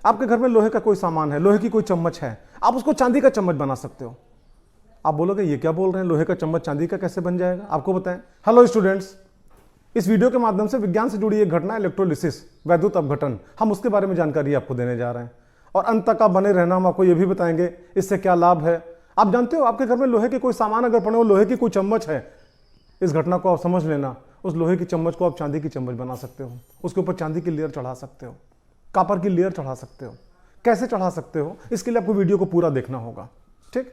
आपके घर में लोहे का कोई सामान है, लोहे की कोई चम्मच है, आप उसको चांदी का चम्मच बना सकते हो। आप बोलोगे ये क्या बोल रहे हैं, लोहे का चम्मच चांदी का कैसे बन जाएगा? आपको बताएं। हेलो स्टूडेंट्स, इस वीडियो के माध्यम से विज्ञान से जुड़ी एक घटना इलेक्ट्रोलिसिस, वैद्युत अपघटन, हम उसके बारे में जानकारी आपको देने जा रहे हैं और अंत तक आप बने रहना। हम आपको ये भी बताएंगे इससे क्या लाभ है। आप जानते हो आपके घर में लोहे के कोई सामान अगर पड़े हो, लोहे की कोई चम्मच है, इस घटना को आप समझ लेना। उस लोहे की चम्मच को आप चांदी की चम्मच बना सकते हो, उसके ऊपर चांदी की लेयर चढ़ा सकते हो, कॉपर की लेयर चढ़ा सकते हो। कैसे चढ़ा सकते हो, इसके लिए आपको वीडियो को पूरा देखना होगा। ठीक,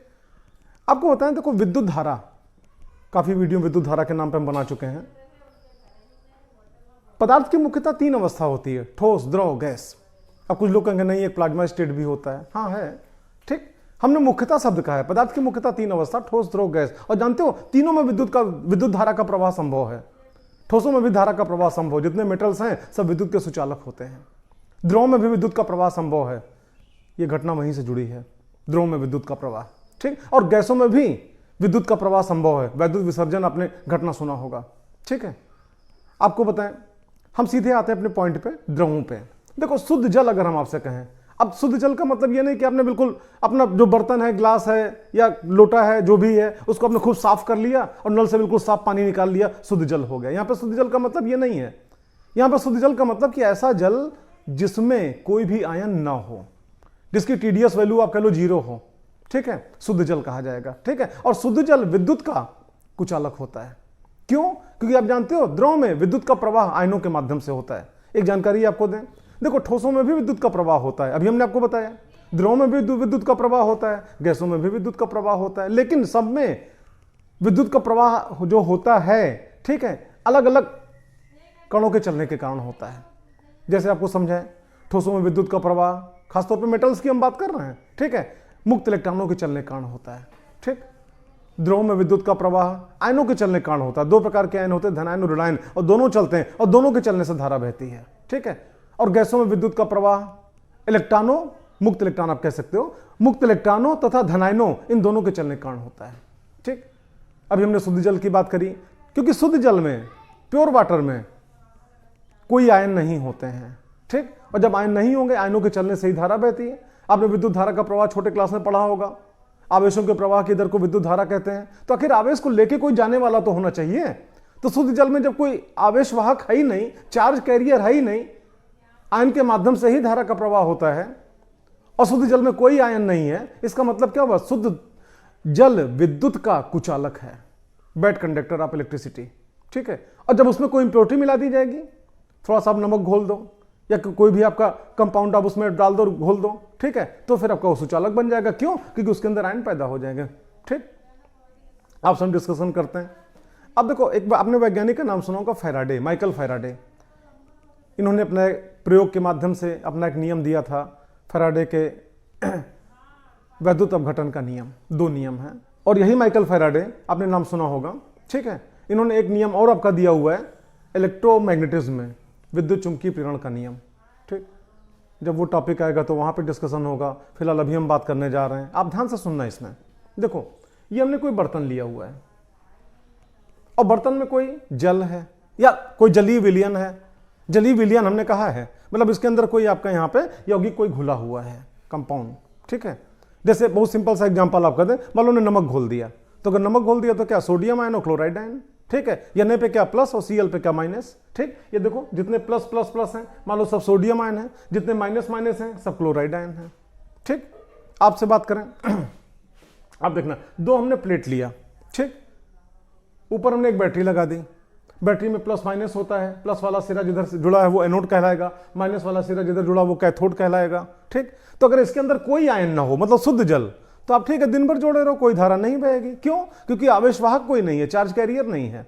आपको बताएं, देखो विद्युत धारा, काफी वीडियो विद्युत धारा के नाम पर हम बना चुके हैं। पदार्थ की मुख्यतः 3 अवस्था होती है, ठोस, द्रव, गैस। अब कुछ लोग कहेंगे नहीं एक प्लाज्मा स्टेट भी होता है। हाँ है, ठीक। हमने मुख्यतः शब्द कहा है, पदार्थ की मुख्यतः 3 अवस्था, ठोस, द्रव, गैस। और जानते हो तीनों में विद्युत धारा का प्रवाह संभव है। ठोसों में भी धारा का प्रवाह संभव, जितने मेटल्स हैं सब विद्युत के सुचालक होते हैं। द्रव में भी विद्युत का प्रवाह संभव है, यह घटना वहीं से जुड़ी है, द्रव में विद्युत का प्रवाह। ठीक, और गैसों में भी विद्युत का प्रवाह संभव है, वैद्युत विसर्जन आपने घटना सुना होगा। ठीक है, आपको बताएं, हम सीधे आते हैं अपने पॉइंट पे, द्रवों पे। देखो शुद्ध जल अगर हम आपसे कहें, अब शुद्ध जल का मतलब ये नहीं कि आपने बिल्कुल अपना जो बर्तन है, ग्लास है या लोटा है, जो भी है, उसको आपने खूब साफ कर लिया और नल से बिल्कुल साफ पानी निकाल लिया, शुद्ध जल हो गया। यहां पर शुद्ध जल का मतलब ये नहीं है। यहां पर शुद्ध जल का मतलब कि ऐसा जल जिसमें कोई भी आयन ना हो, जिसकी टीडीएस वैल्यू आप कह लो 0 हो। ठीक है, शुद्ध जल कहा जाएगा। ठीक है, और शुद्ध जल विद्युत का कुचालक होता है। क्यों? क्योंकि आप जानते हो द्रव में विद्युत का प्रवाह आयनों के माध्यम से होता है। एक जानकारी आपको दें, देखो ठोसों में भी विद्युत का प्रवाह होता है, अभी हमने आपको बताया। द्रव में भी विद्युत का प्रवाह होता है, गैसों में भी विद्युत का प्रवाह होता है, लेकिन सब में विद्युत का प्रवाह जो होता है, ठीक है, अलग अलग कणों के चलने के कारण होता है। जैसे आपको समझाएं, ठोसों में विद्युत का प्रवाह, खासतौर पर मेटल्स की हम बात कर रहे हैं, ठीक है, मुक्त इलेक्ट्रॉनों के चलने के कारण होता है। ठीक, द्रव में विद्युत का प्रवाह आयनों के चलने के कारण होता है। 2 प्रकार के आयन होते हैं, धनायन और ऋणायन, और दोनों चलते हैं और दोनों के चलने से धारा बहती है। ठीक है, और गैसों में विद्युत का प्रवाह इलेक्ट्रॉनों, मुक्त इलेक्ट्रॉन आप कह सकते हो, मुक्त इलेक्ट्रॉनों तथा धनायनों, इन दोनों के चलने के कारण होता है। ठीक, अभी हमने शुद्ध जल की बात करी, क्योंकि शुद्ध जल में, प्योर वाटर में कोई आयन नहीं होते हैं। ठीक, और जब आयन नहीं होंगे, आयनों के चलने से ही धारा बहती है। आपने विद्युत धारा का प्रवाह छोटे क्लास में पढ़ा होगा, आवेशों के प्रवाह की दर को विद्युत धारा कहते हैं। तो आखिर आवेश को लेके कोई जाने वाला तो होना चाहिए। तो शुद्ध जल में जब कोई आवेशवाहक है ही नहीं, चार्ज कैरियर है ही नहीं, आयन के माध्यम से ही धारा का प्रवाह होता है, और शुद्ध जल में कोई आयन नहीं है, इसका मतलब क्या हुआ? शुद्ध जल विद्युत का कुचालक है, बैड कंडक्टर ऑफ इलेक्ट्रिसिटी। ठीक है, और जब उसमें कोई इंप्योरिटी मिला दी जाएगी, थोड़ा सा आप नमक घोल दो या कोई भी आपका कंपाउंड आप उसमें डाल दो, घोल दो, ठीक है, तो फिर आपका वो सुचालक बन जाएगा। क्यों? क्योंकि उसके अंदर आयन पैदा हो जाएंगे। ठीक, आपसे हम डिस्कशन करते हैं। अब देखो, एक आपने वैज्ञानिक का नाम सुना होगा, फैराडे, माइकल फैराडे। इन्होंने अपने प्रयोग के माध्यम से अपना एक नियम दिया था, फैराडे के वैद्युत अपघटन का नियम। 2 नियम है, और यही माइकल फैराडे, आपने नाम सुना होगा। ठीक है, इन्होंने एक नियम और आपका दिया हुआ है इलेक्ट्रोमैग्नेटिज्म में, विद्युत चुंबकीय प्रेरण का नियम। ठीक, जब वो टॉपिक आएगा तो वहां पे डिस्कशन होगा, फिलहाल अभी हम बात करने जा रहे हैं। आप ध्यान से सुनना इसमें। देखो, ये हमने कोई बर्तन लिया हुआ है और बर्तन में कोई जल है या कोई जलीय विलयन है। जलीय विलयन हमने कहा है, मतलब इसके अंदर कोई आपका यहाँ पे यौगिक कोई घुला हुआ है, कंपाउंड। ठीक है, जैसे बहुत सिंपल सा एग्जांपल आप कर दें, मान लो ने नमक घोल दिया, तो अगर नमक घोल दिया तो क्या सोडियम आयन और क्लोराइड आयन। ठीक है, Na पे क्या प्लस और Cl पे क्या माइनस। ठीक, ये देखो जितने प्लस प्लस प्लस हैं मान लो सब सोडियम आयन है, जितने माइनस माइनस हैं सब क्लोराइड आयन है। ठीक, आपसे बात करें आप देखना, 2 हमने प्लेट लिया, ठीक, ऊपर हमने एक बैटरी लगा दी। बैटरी में प्लस माइनस होता है, प्लस वाला सिरा जिधर से जुड़ा है वो एनोड कहलाएगा, माइनस वाला सिरा जिधर जुड़ा वो कैथोड कहलाएगा। ठीक, तो अगर इसके अंदर कोई आयन ना हो, मतलब शुद्ध जल, तो आप ठीक है दिन भर जोड़े रहो, कोई धारा नहीं बहेगी। क्यों? क्योंकि आवेशवाहक कोई नहीं है, चार्ज कैरियर नहीं है।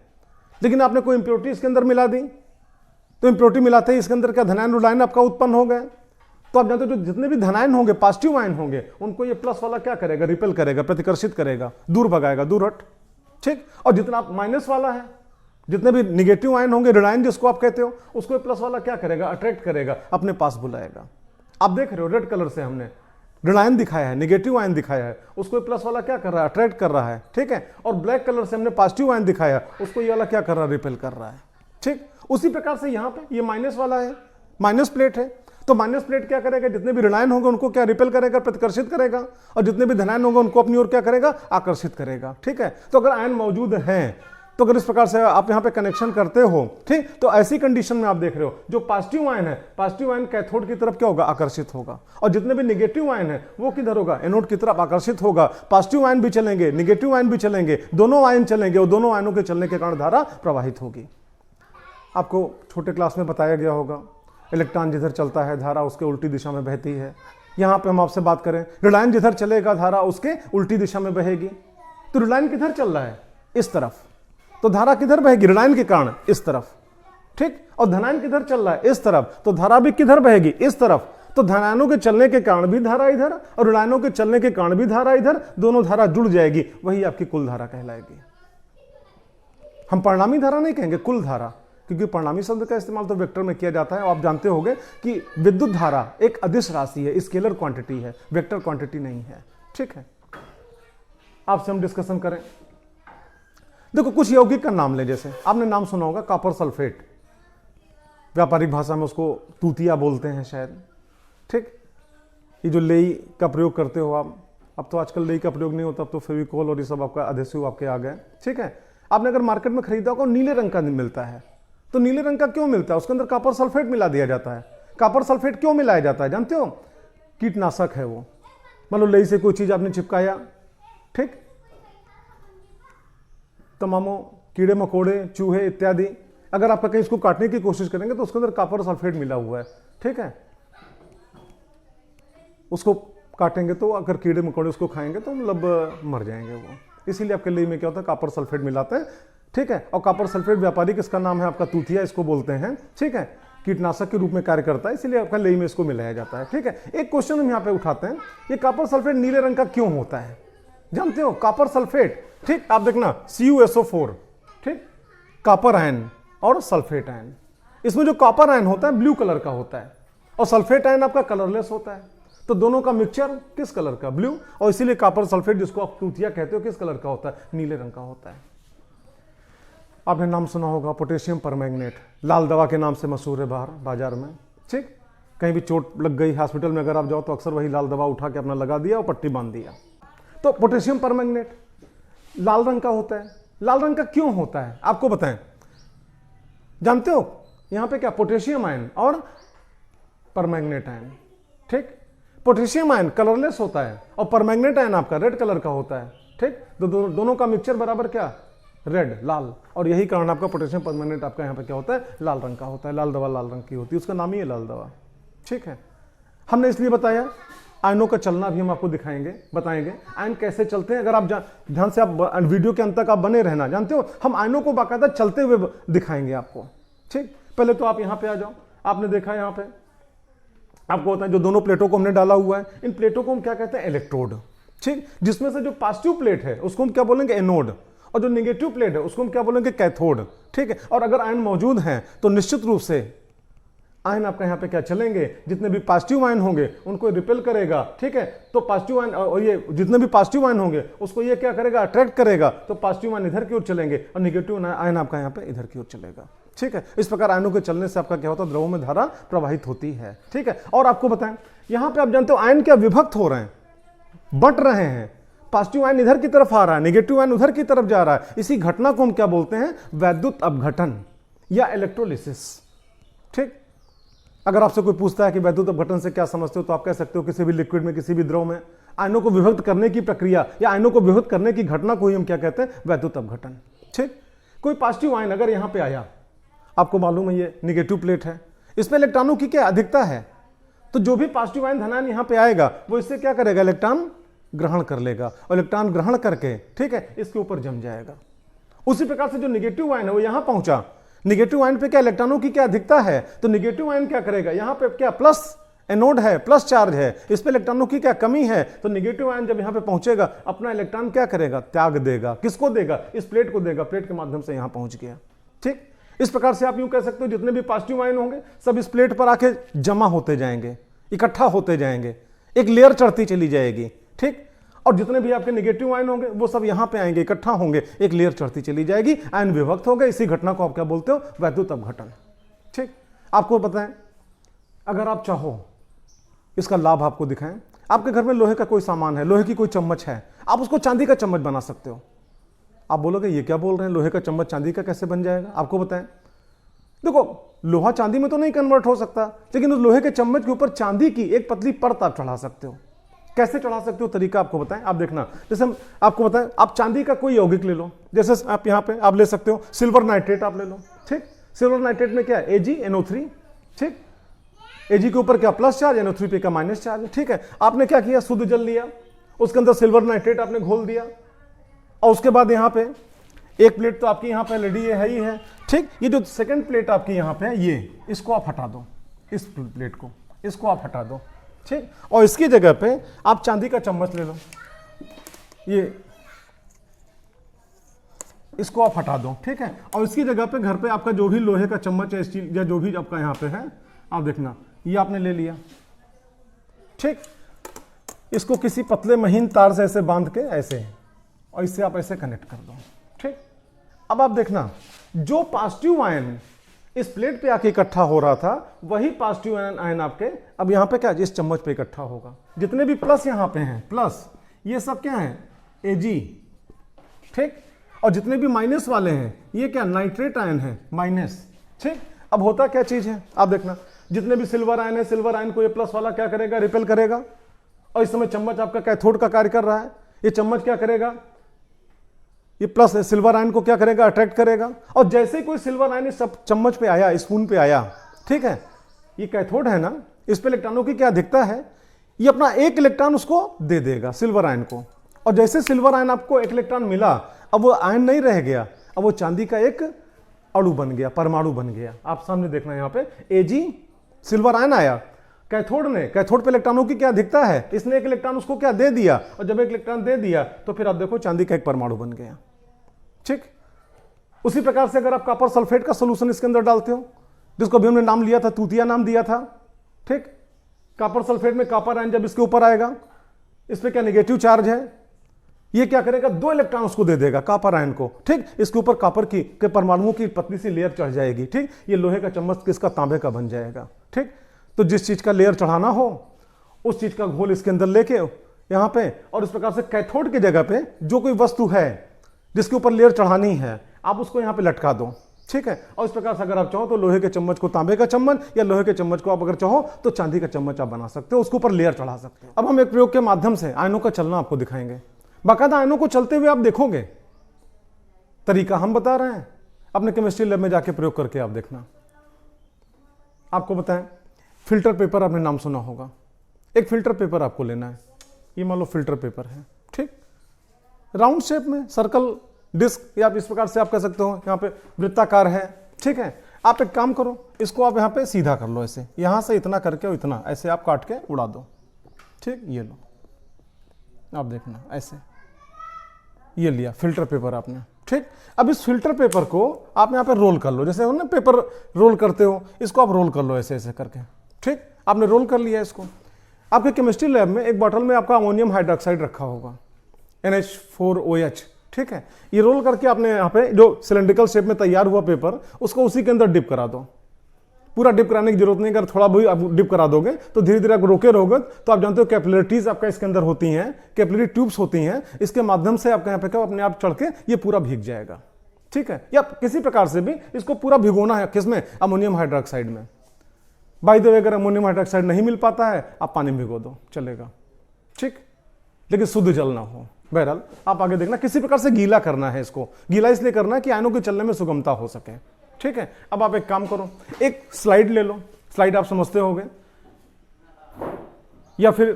लेकिन आपने कोई इंप्योरिटी इसके अंदर मिला दी, तो इंप्योरिटी मिलाते ही इसके अंदर क्या धनायन ऋणायन आपका उत्पन्न हो गए। तो आप जानते हो जो जितने भी धनायन होंगे, पॉजिटिव आयन होंगे, उनको ये प्लस वाला क्या करेगा? रिपेल करेगा, प्रतिकर्षित करेगा, दूर भगाएगा, दूर हट। ठीक, और जितना आप माइनस वाला है, जितने भी निगेटिव आयन होंगे, ऋणायन जिसको आप कहते हो, उसको प्लस वाला क्या करेगा? अट्रैक्ट करेगा, अपने पास बुलाएगा। आप देख रहे हो रेड कलर से हमने ऋणायन दिखाया है, नेगेटिव आयन दिखाया है, उसको प्लस वाला क्या कर रहा है? अट्रैक्ट कर रहा है। ठीक है, और ब्लैक कलर से हमने पॉजिटिव आयन दिखाया, उसको ये वाला क्या कर रहा है? रिपेल कर रहा है। ठीक, उसी प्रकार से यहां पे ये माइनस वाला है, माइनस प्लेट है, तो माइनस प्लेट क्या करेगा, जितने भी ऋणायन होंगे उनको क्या रिपेल करेगा, प्रतिकर्षित करेगा, और जितने भी धनायन होंगे उनको अपनी ओर क्या करेगा, आकर्षित करेगा। ठीक है, तो अगर आयन मौजूद हैं तो अगर इस प्रकार से आप यहां पे कनेक्शन करते हो, ठीक, तो ऐसी कंडीशन में आप देख रहे हो जो पॉजिटिव आयन है, पॉजिटिव आयन कैथोड की तरफ क्या होगा, आकर्षित होगा, और जितने भी नेगेटिव आयन है वो किधर होगा, एनोड की तरफ आकर्षित होगा। पॉजिटिव आयन भी चलेंगे, नेगेटिव आयन भी चलेंगे, दोनों आयन चलेंगे, और दोनों आयनों के चलने के कारण धारा प्रवाहित होगी। आपको छोटे क्लास में बताया गया होगा, इलेक्ट्रॉन जिधर चलता है धारा उसके उल्टी दिशा में बहती है। यहां पे हम आपसे बात करें, ऋणायन जिधर चलेगा धारा उसके उल्टी दिशा में बहेगी। तो ऋणायन किधर चल रहा है, इस तरफ, तो धारा किधर बहेगी, ऋणायन के कारण इस तरफ। ठीक, और धनायन किधर चल रहा है, इस तरफ, तो धारा भी किधर बहेगी, इस तरफ। तो धनायनों के चलने के कारण भी धारा इधर, और ऋणायनों के चलने के कारण भी धारा इधर, दोनों धारा जुड़ जाएगी, वही आपकी कुल धारा कहलाएगी। हम परिणामी धारा नहीं कहेंगे, कुल धारा, क्योंकि परिणामी शब्द का इस्तेमाल तो वेक्टर में किया जाता है। और आप जानते होंगे कि विद्युत धारा एक अदिश राशि है, स्केलर क्वांटिटी है, वेक्टर क्वांटिटी नहीं है। ठीक है, आपसे हम डिस्कशन करें। देखो, कुछ यौगिक का नाम ले, जैसे आपने नाम सुना होगा कॉपर सल्फेट, व्यापारिक भाषा में उसको तूतिया बोलते हैं शायद। ठीक, ये जो लेई का प्रयोग करते हो आप, अब तो आजकल लेई का प्रयोग नहीं होता, अब तो फेविकोल और ये सब आपका अधेसिव आपके आ गए। ठीक है, आपने अगर मार्केट में खरीदा होगा, नीले रंग का मिलता है, तो नीले रंग का क्यों मिलता है, उसके अंदर कॉपर सल्फेट मिला दिया जाता है। कॉपर सल्फेट क्यों मिलाया जाता है जानते हो, कीटनाशक है वो। मान लो लेई से कोई चीज आपने चिपकाया, ठीक, तमामों कीड़े मकोड़े चूहे इत्यादि, अगर आप कहीं इसको काटने की कोशिश करेंगे तो उसके अंदर कॉपर सल्फेट मिला हुआ है। ठीक है, उसको काटेंगे तो अगर कीड़े मकोड़े उसको खाएंगे तो मतलब मर जाएंगे वो, इसीलिए आपके लिए में क्या होता है, कॉपर सल्फेट मिलाते हैं। ठीक है, और कॉपर सल्फेट व्यापारिक इसका नाम है आपका तूतिया, इसको बोलते हैं। ठीक है, कीटनाशक के रूप में कार्य करता है, इसीलिए आपका लेई में इसको मिलाया जाता है। ठीक है, एक क्वेश्चन हम यहाँ पे उठाते हैं, ये कॉपर सल्फेट नीले रंग का क्यों होता है, जानते हो, कॉपर सल्फेट। ठीक, आप देखना CuSO4, ठीक, कॉपर आयन और सल्फेट आयन, इसमें जो कॉपर आयन होता है ब्लू कलर का होता है, और सल्फेट आयन आपका कलरलेस होता है। तो दोनों का मिक्सचर किस कलर का, ब्लू, और इसीलिए कॉपर सल्फेट जिसको आप तूतिया कहते हो किस कलर का होता है, नीले रंग का होता है। आपने नाम सुना होगा पोटेशियम परमैंगनेट, लाल दवा के नाम से मशहूर है बाहर बाजार में। ठीक, कहीं भी चोट लग गई हॉस्पिटल में अगर आप जाओ तो अक्सर वही लाल दवा उठा के अपना लगा दिया और पट्टी बांध दिया। तो पोटेशियम परमैंगनेट लाल रंग का होता है। लाल रंग का क्यों होता है आपको बताएं, जानते हो, यहां पे क्या, पोटेशियम आयन और परमैंगनेट आयन। ठीक, पोटेशियम आयन कलरलेस होता है और परमैंगनेट आयन आपका रेड कलर का होता है। ठीक, तो दोनों का मिक्सचर बराबर क्या, रेड, लाल, और यही कारण आपका पोटेशियम परमैंगनेट आपका यहाँ पे क्या होता है, लाल रंग का होता है। लाल दवा लाल रंग की होती है, उसका नाम ही है लाल दवा। ठीक है, हमने इसलिए बताया, आयनों का चलना भी हम आपको दिखाएंगे, बताएंगे आयन कैसे चलते हैं। अगर आप ध्यान से आप वीडियो के अंत तक आप बने रहना, जानते हो हम आयनों को बाकायदा चलते हुए दिखाएंगे आपको। ठीक, पहले तो आप यहाँ पे आ जाओ, आपने देखा यहाँ पे आपको होता है जो दोनों प्लेटों को हमने डाला हुआ है, इन प्लेटों को हम क्या कहते हैं, इलेक्ट्रोड। ठीक, जिसमें से जो पॉजिटिव प्लेट है उसको हम क्या बोलेंगे, एनोड, और जो नेगेटिव प्लेट है उसको हम क्या बोलेंगे, कैथोड। ठीक है, और अगर आयन मौजूद हैं तो निश्चित रूप से आयन आपका यहाँ पे क्या चलेंगे, जितने भी पॉजिटिव आयन होंगे उनको रिपेल करेगा। ठीक है, तो पॉजिटिव आयन, और ये जितने भी पॉजिटिव आयन होंगे उसको ये क्या करेगा, अट्रैक्ट करेगा, तो पॉजिटिव आयन इधर की ओर चलेंगे और नेगेटिव आयन आपका यहाँ पे इधर की ओर चलेगा। ठीक है, इस प्रकार आयनों के चलने से आपका क्या होता है, द्रवों में धारा प्रवाहित होती है। ठीक है, और आपको बताएं यहां पे आप जानते हो आयन क्या विभक्त हो रहे हैं, बट रहे हैं, पॉजिटिव आयन इधर की तरफ आ रहा है, नेगेटिव आयन उधर की तरफ जा रहा है। इसी घटना को हम क्या बोलते हैं, वैद्युत अपघटन या इलेक्ट्रोलिसिस। ठीक, अगर आपसे कोई पूछता है कि वैद्युत अपघटन से क्या समझते हो, तो आप कह सकते हो किसी भी लिक्विड में, किसी भी द्रव में आयनों को विभक्त करने की प्रक्रिया या आयनों को विभक्त करने की घटना को ही हम क्या कहते हैं, वैद्युत अपघटन। ठीक, कोई पॉजिटिव आयन अगर यहां पे आया, आपको मालूम है ये नेगेटिव प्लेट है, इसमें इलेक्ट्रॉनों की क्या अधिकता है, तो जो भी पॉजिटिव आयन धनायन यहां पे आएगा वो इससे क्या करेगा, इलेक्ट्रॉन ग्रहण कर लेगा, और इलेक्ट्रॉन ग्रहण करके, ठीक है, इसके ऊपर जम जाएगा। उसी प्रकार से जो नेगेटिव आयन है वो यहां पहुंचा, नेगेटिव आयन पे क्या इलेक्ट्रॉनों की क्या अधिकता है, तो नेगेटिव आयन क्या करेगा, यहां पे क्या प्लस एनोड है, प्लस चार्ज है, इस पे इलेक्ट्रॉनों की क्या कमी है, तो नेगेटिव आयन जब यहां पे पहुंचेगा अपना इलेक्ट्रॉन क्या करेगा, त्याग देगा। किसको देगा, इस प्लेट को देगा, प्लेट के माध्यम से यहां पहुंच गया। ठीक, इस प्रकार से आप यूं कह सकते हो जितने भी पॉजिटिव आयन होंगे सब इस प्लेट पर आके जमा होते जाएंगे, इकट्ठा होते जाएंगे, एक लेयर चढ़ती चली जाएगी। ठीक, और जितने भी आपके नेगेटिव आयन होंगे वो सब यहां पे आएंगे, इकट्ठा होंगे, एक लेयर चढ़ती चली जाएगी, आयन विभक्त हो गए। इसी घटना को आप क्या बोलते हो, वैद्युत अपघटन। ठीक, आपको पता है अगर आप चाहो इसका लाभ आपको दिखाएं, आपके घर में लोहे का कोई सामान है, लोहे की कोई चम्मच है, आप उसको चांदी का चम्मच बना सकते हो। आप बोलोगे ये क्या बोल रहे हैं, लोहे का चम्मच चांदी का कैसे बन जाएगा? आपको बताएं। देखो, लोहा चांदी में तो नहीं कन्वर्ट हो सकता, लेकिन उस लोहे के चम्मच के ऊपर चांदी की एक पतली परत आप चढ़ा सकते हो। कैसे चढ़ा सकते हो, तरीका आपको बताएं। आप देखना, जैसे हम आपको बताएं, आप चांदी का कोई यौगिक ले लो, जैसे आप यहाँ पे आप ले सकते हो सिल्वर नाइट्रेट आप ले लो, ठीक। सिल्वर नाइट्रेट में क्या है, AgNO3, ठीक। Ag के ऊपर क्या प्लस चार्ज, NO3 पे का माइनस चार्ज, ठीक है। आपने क्या किया, शुद्ध जल लिया, उसके अंदर सिल्वर नाइट्रेट आपने घोल दिया, और उसके बाद यहाँ पे एक प्लेट तो आपकी यहाँ पे ऑलरेडी है ही है, ठीक। ये जो सेकंड प्लेट आपकी यहाँ पे है, ये इसको आप हटा दो, इस प्लेट को, इसको आप हटा दो, ठीक। और इसकी जगह पे आप चांदी का चम्मच ले लो, ये इसको आप हटा दो, ठीक है। और इसकी जगह पे घर पे आपका जो भी लोहे का चम्मच है, स्टील या जो भी आपका यहाँ पे है, आप देखना, ये आपने ले लिया, ठीक। इसको किसी पतले महीन तार से ऐसे बांध के ऐसे, और इससे आप ऐसे कनेक्ट कर दो, ठीक। अब आप देखना, जो पॉजिटिव आयन इस प्लेट पे आके इकट्ठा हो रहा था, वही पॉजिटिव आयन आपके अब यहाँ पे क्या, इस चम्मच पे इकट्ठा होगा। जितने भी प्लस यहाँ पे हैं, प्लस ये सब क्या है, Ag, ठीक। और जितने भी माइनस वाले हैं, ये क्या, नाइट्रेट आयन है, माइनस, ठीक। अब होता क्या चीज है, आप देखना, जितने भी सिल्वर आयन है, सिल्वर आयन को ये प्लस वाला क्या करेगा, रिपेल करेगा। और इस समय चम्मच आपका कैथोड का कार्य कर रहा है, ये चम्मच क्या करेगा, ये प्लस सिल्वर आयन को क्या करेगा, अट्रैक्ट करेगा। और जैसे ही कोई सिल्वर आयन इस चम्मच पे आया, स्पून पे आया, ठीक है, ये कैथोड है ना, इस पे इलेक्ट्रॉनों की क्या दिखता है, ये अपना एक इलेक्ट्रॉन उसको दे देगा सिल्वर आयन को। और जैसे सिल्वर आयन आपको एक इलेक्ट्रॉन मिला, अब वो आयन नहीं रह गया, अब वो चांदी का एक अणु बन गया, परमाणु बन गया। आप सामने देखना, यहाँ पे Ag सिल्वर आयन आया, कैथोड ने, कैथोड पे इलेक्ट्रॉनों की क्या दिखता है, इसने एक इलेक्ट्रॉन उसको क्या दे दिया, और जब एक इलेक्ट्रॉन दे दिया तो फिर आप देखो चांदी का एक परमाणु बन गया, ठीक। उसी प्रकार से अगर आप कॉपर सल्फेट का सोल्यूशन इसके अंदर डालते हो, जिसको अभी हमने नाम लिया था, तूतिया नाम दिया था, ठीक। कॉपर सल्फेट में कॉपर आयन जब इसके ऊपर आएगा, इस पे क्या नेगेटिव चार्ज है, ये क्या करेगा, 2 इलेक्ट्रॉन उसको दे देगा कॉपर आयन को, ठीक। इसके ऊपर कॉपर की के परमाणुओं की पतली सी लेयर चढ़ जाएगी, ठीक। ये लोहे का चम्मच किसका, तांबे का बन जाएगा, ठीक। तो जिस चीज का लेयर चढ़ाना हो, उस चीज का घोल इसके अंदर लेके यहां पे, और इस प्रकार से कैथोड की जगह पे जो कोई वस्तु है जिसके ऊपर लेयर चढ़ानी है, आप उसको यहां पे लटका दो, ठीक है। और इस प्रकार से अगर आप चाहो तो लोहे के चम्मच को तांबे का चम्मच, या लोहे के चम्मच को आप अगर चाहो तो चांदी का चम्मच आप बना सकते हो, उसके ऊपर लेयर चढ़ा सकते हो। अब हम एक प्रयोग के माध्यम से आयनों का चलना आपको दिखाएंगे, बाकायदा आयनों को चलते हुए आप देखोगे, तरीका हम बता रहे हैं, अपने केमिस्ट्री लैब में जाके प्रयोग करके आप देखना। आपको बताएं, फिल्टर पेपर आपने नाम सुना होगा, एक फिल्टर पेपर आपको लेना है, ये मान लो फिल्टर पेपर है, ठीक। राउंड शेप में, सर्कल, डिस्क, या आप इस प्रकार से आप कह सकते हो, यहाँ पे वृत्ताकार है, ठीक है। आप एक काम करो, इसको आप यहाँ पे सीधा कर लो, ऐसे यहाँ से इतना करके और इतना ऐसे आप काट के उड़ा दो, ठीक। ये लो, आप देखना ऐसे, ये लिया फिल्टर पेपर आपने, ठीक। अब इस फिल्टर पेपर को आप यहाँ पे रोल कर लो, जैसे ना पेपर रोल करते हो, इसको आप रोल कर लो ऐसे ऐसे करके, ठीक। आपने रोल कर लिया इसको। आपके केमिस्ट्री लैब में एक बॉटल में आपका अमोनियम हाइड्रोक्साइड रखा होगा, NH4OH, ठीक है। ये रोल करके आपने यहाँ पे जो सिलेंड्रिकल शेप में तैयार हुआ पेपर, उसको उसी के अंदर डिप करा दो। पूरा डिप कराने की जरूरत नहीं, अगर थोड़ा भी आप डिप करा दोगे तो धीरे धीरे आप रोके रहोगे तो आप जानते हो कैपिलरिटीज आपका इसके अंदर होती हैं, कैपिलरी ट्यूब्स होती हैं, इसके माध्यम से आपका यहाँ पे क्या अपने आप चढ़ के ये पूरा भीग जाएगा, ठीक है। या किसी प्रकार से भी इसको पूरा भिगोना है, किसमें, अमोनियम हाइड्रोक्साइड में। बाय द वे, अगर अमोनियम हाइड्रोक्साइड नहीं मिल पाता है, आप पानी में भिगो दो, चलेगा, ठीक, लेकिन शुद्ध जल ना हो। बहरहाल आप आगे देखना, किसी प्रकार से गीला करना है, इसको गीला इसलिए करना है कि आयनों के चलने में सुगमता हो सके, ठीक है। अब आप एक काम करो, एक स्लाइड ले लो, स्लाइड आप समझते होंगे, या फिर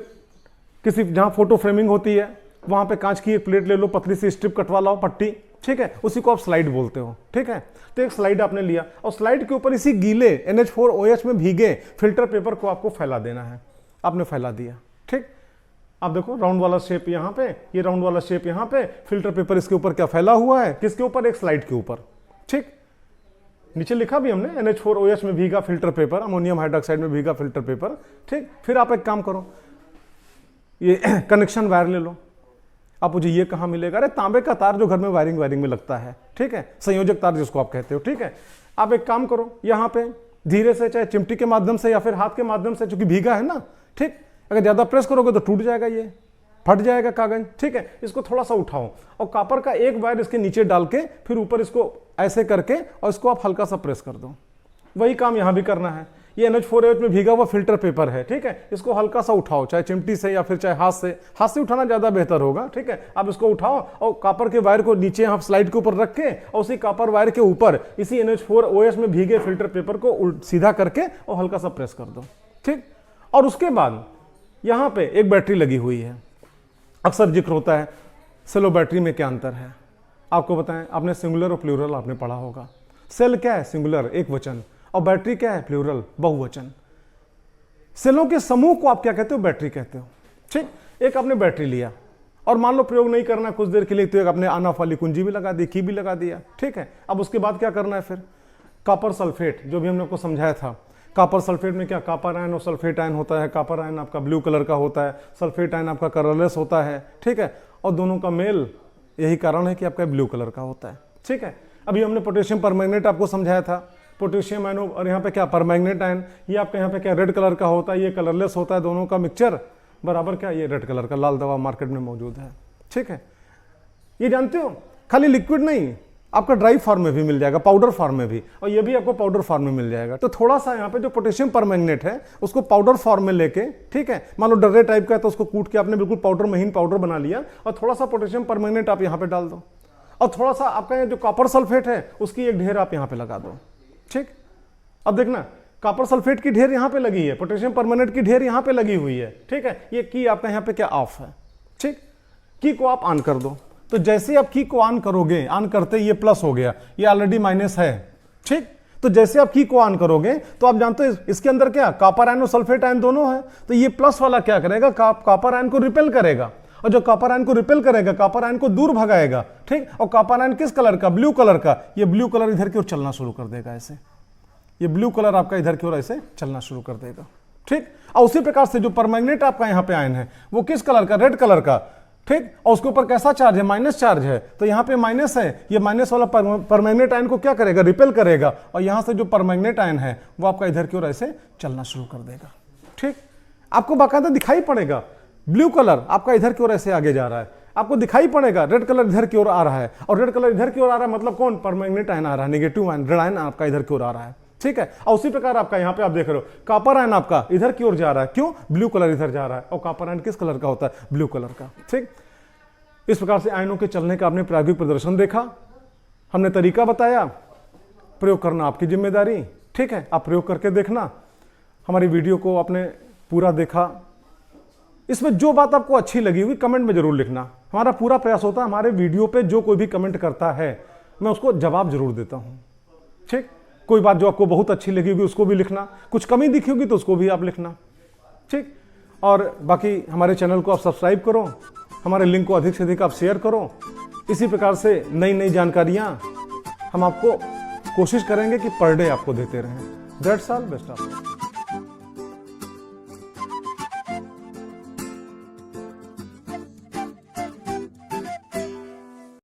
किसी जहां फोटो फ्रेमिंग होती है वहां पे कांच की एक प्लेट ले लो, पतली सी स्ट्रिप कटवा लाओ, पट्टी, ठीक है, उसी को आप स्लाइड बोलते हो, ठीक है। तो एक स्लाइड आपने लिया और स्लाइड के ऊपर इसी गीले NH4OH में भीगे फिल्टर पेपर को आपको फैला देना है। आपने फैला दिया, ठीक। आप देखो राउंड वाला शेप यहाँ पे, ये राउंड वाला शेप यहाँ पे, फिल्टर पेपर इसके ऊपर क्या फैला हुआ है, किसके ऊपर, एक स्लाइड के ऊपर, ठीक। नीचे लिखा भी हमने NH4OH में भीगा फिल्टर पेपर, अमोनियम हाइड्रोक्साइड में भीगा फिल्टर पेपर, ठीक। फिर आप एक काम करो, ये कनेक्शन वायर ले लो। आप मुझे ये कहाँ मिलेगा, अरे तांबे का तार जो घर में वायरिंग में लगता है, ठीक है, संयोजक तार जिसको आप कहते हो, ठीक है। आप एक काम करो, यहाँ पे धीरे से, चाहे चिमटी के माध्यम से या फिर हाथ के माध्यम से, चूंकि भीगा है ना, ठीक। अगर ज्यादा प्रेस करोगे तो टूट जाएगा, ये फट जाएगा कागज, ठीक है। इसको थोड़ा सा उठाओ और कॉपर का एक वायर इसके नीचे डाल के फिर ऊपर इसको ऐसे करके और इसको आप हल्का सा प्रेस कर दो। वही काम यहां भी करना है। ये NH4AH में भीगा हुआ फिल्टर पेपर है, ठीक है। इसको हल्का सा उठाओ, चाहे चिमटी से या फिर चाहे हाथ से उठाना ज्यादा बेहतर होगा, ठीक है। आप इसको उठाओ और कॉपर के वायर को नीचे आप स्लाइड के ऊपर रख के और उसी कॉपर वायर के ऊपर इसी NH4OH में भीगे फिल्टर पेपर को सीधा करके और हल्का सा प्रेस कर दो, ठीक। और उसके बाद यहां पे एक बैटरी लगी हुई है। अक्सर जिक्र होता है सेल और बैटरी में क्या अंतर है। आपको बताएं, आपने सिंगुलर और प्लूरल आपने पढ़ा होगा। सेल क्या है? सिंगुलर, एक वचन, और बैटरी क्या है? प्लूरल, बहुवचन। सेलों के समूह को आप क्या कहते हो? बैटरी कहते हो, ठीक। एक आपने बैटरी लिया और मान लो प्रयोग नहीं करना कुछ देर के लिए, तो एक आपने ऑन ऑफ वाली कुंजी भी लगा दी, की भी लगा दिया, ठीक है। अब उसके बाद क्या करना है फिर? कॉपर सल्फेट, जो भी हमने आपको समझाया था। कॉपर सल्फेट में क्या कॉपर आयन और सल्फेट आयन होता है। कॉपर आयन आपका ब्लू कलर का होता है, सल्फेट आयन आपका कलरलेस होता है, ठीक है। और दोनों का मेल, यही कारण है कि आपका ब्लू कलर का होता है, ठीक है। अभी हमने पोटेशियम परमैंगनेट आपको समझाया था, पोटेशियम आयन और यहाँ पे क्या परमैंगनेट आयन, ये आपके यहाँ पे क्या रेड कलर का होता है, ये कलरलेस होता है। दोनों का मिक्सचर बराबर क्या, ये रेड कलर का लाल दवा मार्केट में मौजूद है, ठीक है। ये जानते हो, खाली लिक्विड नहीं, आपका ड्राई फॉर्म में भी मिल जाएगा, पाउडर फॉर्म में भी, और ये भी आपको पाउडर फॉर्म में मिल जाएगा। तो थोड़ा सा यहाँ पे जो पोटेशियम परमैंगनेट है उसको पाउडर फॉर्म में लेके, ठीक है, मान लो डर्रे टाइप का है तो उसको कूट के आपने बिल्कुल पाउडर, महीन पाउडर बना लिया, और थोड़ा सा पोटेशियम परमैंगनेट आप यहाँ पे डाल दो, और थोड़ा सा आपका ये जो कॉपर सल्फेट है उसकी एक ढेर आप यहाँ पे लगा दो, ठीक। अब देखना, कॉपर सल्फेट की ढेर यहाँ पे लगी है, पोटेशियम परमैंगनेट की ढेर यहाँ पे लगी हुई है, ठीक है। ये की आपका यहाँ पे क्या ऑफ है, ठीक। की को आप ऑन कर दो, तो जैसे आप की को ऑन करोगे, ऑन करते ये प्लस हो गया, ये ऑलरेडी माइनस है, ठीक। तो जैसे आप की को ऑन करोगे तो आप जानते हो इसके अंदर क्या, कॉपर आयन और सल्फेट आयन दोनों है। तो ये प्लस वाला क्या करेगा, कॉपर आयन को रिपेल करेगा, और जो कॉपर आयन को रिपेल करेगा कॉपर आयन को दूर भगाएगा, ठीक। और कॉपर आयन किस कलर का? ब्लू कलर का। ये ब्लू कलर इधर की ओर चलना शुरू कर देगा, ऐसे ये ब्लू कलर आपका इधर की ओर ऐसे चलना शुरू कर देगा, ठीक। और उसी प्रकार से जो परमैंगनेट आपका यहाँ पे आयन है वो किस कलर का? रेड कलर का, ठीक। और उसके ऊपर कैसा चार्ज है? माइनस चार्ज है। तो यहाँ पे माइनस है, ये माइनस वाला परमैंगनेट आयन को क्या करेगा? रिपेल करेगा, और यहाँ से जो परमैंगनेट आयन है वो आपका इधर की ओर ऐसे चलना शुरू कर देगा, ठीक। आपको बाकायदा दिखाई पड़ेगा ब्लू कलर आपका इधर की ओर ऐसे आगे जा रहा है, आपको दिखाई पड़ेगा रेड कलर इधर की ओर आ रहा है, और रेड कलर इधर की ओर आ रहा है मतलब कौन? परमैंगनेट आयन आ रहा है, नेगेटिव आयन, ऋण आयन आपका इधर की ओर आ रहा है, ठीक है। और उसी प्रकार आपका यहाँ पे आप देख रहे हो कॉपर आयन आपका इधर की ओर जा रहा है, क्यों? ब्लू कलर इधर जा रहा है, और कॉपर आयन किस कलर का होता है? ब्लू कलर का, ठीक। इस प्रकार से आयनों के चलने का आपने प्रायोगिक प्रदर्शन देखा, हमने तरीका बताया, प्रयोग करना आपकी जिम्मेदारी, ठीक है। आप प्रयोग करके देखना। हमारी वीडियो को आपने पूरा देखा, इसमें जो बात आपको अच्छी लगी हुई कमेंट में जरूर लिखना। हमारा पूरा प्रयास होता है हमारे वीडियो पे जो कोई भी कमेंट करता है मैं उसको जवाब जरूर देता हूं, ठीक। कोई बात जो आपको बहुत अच्छी लगी होगी उसको भी लिखना, कुछ कमी दिखी होगी तो उसको भी आप लिखना, ठीक। और बाकी हमारे चैनल को आप सब्सक्राइब करो, हमारे लिंक को अधिक से अधिक आप शेयर करो। इसी प्रकार से नई नई जानकारियां हम आपको कोशिश करेंगे कि पर डे आपको देते रहें। That's all, best of luck.